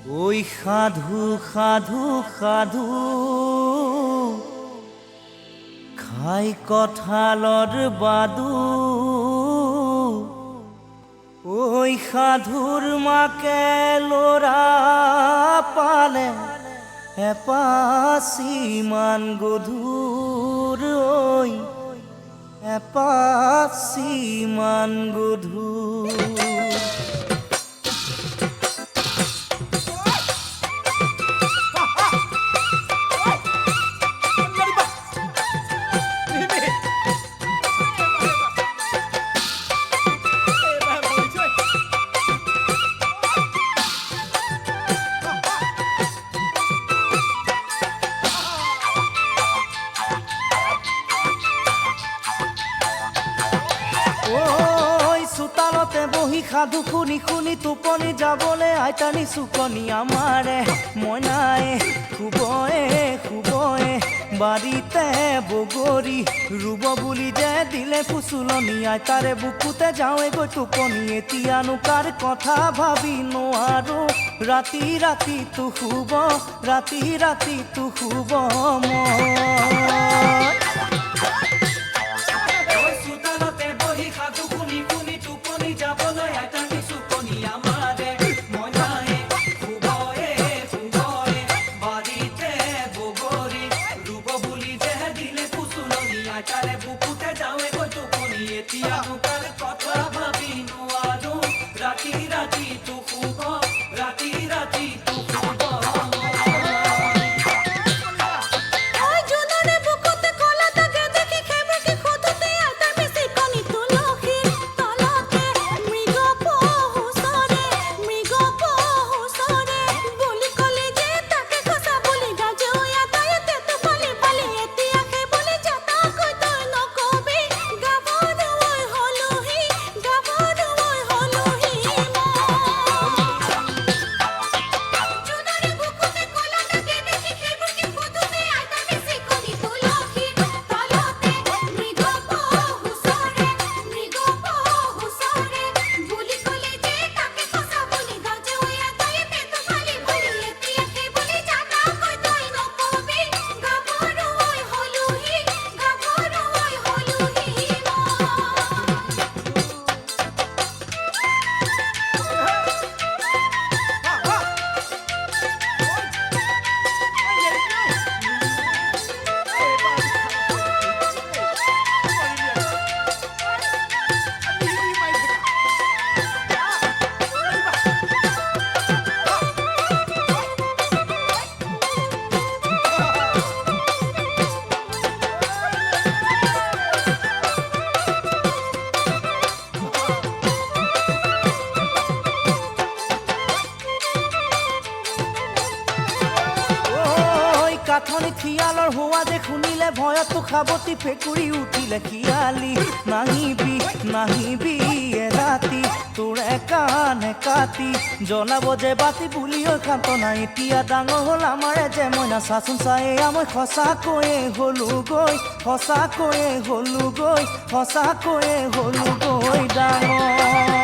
ঐ সাধু সাধু সাধু খাই কঁঠালৰ বাদু ঐ সাধুৰ মাকে ল'ৰা পালে এপাচিমান গধুৰ ঐ এপাচিমান গধুৰ চোতালতে বহি সাধু শুনি শুনি টোপনি যাবলে আইতানি চুকনি আমাৰে মইনাই শুবয়ে শুবয়ে বাৰীতে বগৰী ৰুব বুলি যে দিলে ফুচুলনি আইতাৰে বুকুতে যাওঁৱে গৈ টোপনি এতিয়ানো কাৰ কথা ভাবি নোৱাৰো ৰাতি ৰাতি তো শুব ৰাতি ৰাতি তো শুব মই কাঠনি থিয়ালৰ হোৱা যে শুনিলে ভয়তো খাবতি ফেকুৰি উঠিলে খিয়ালি নাহিবি নাহিবি ৰাতি তোৰে কাণে কাটি জ্বলাব যে বাতি বুলিও খান্ত নাই এতিয়া ডাঙৰ হ'ল আমাৰে যে মইনা চাচোন চাই মই সঁচাকৈয়ে হলোগৈ সঁচাকৈয়ে হলোগৈ সঁচাকৈয়ে হলোগৈ ডাঙৰ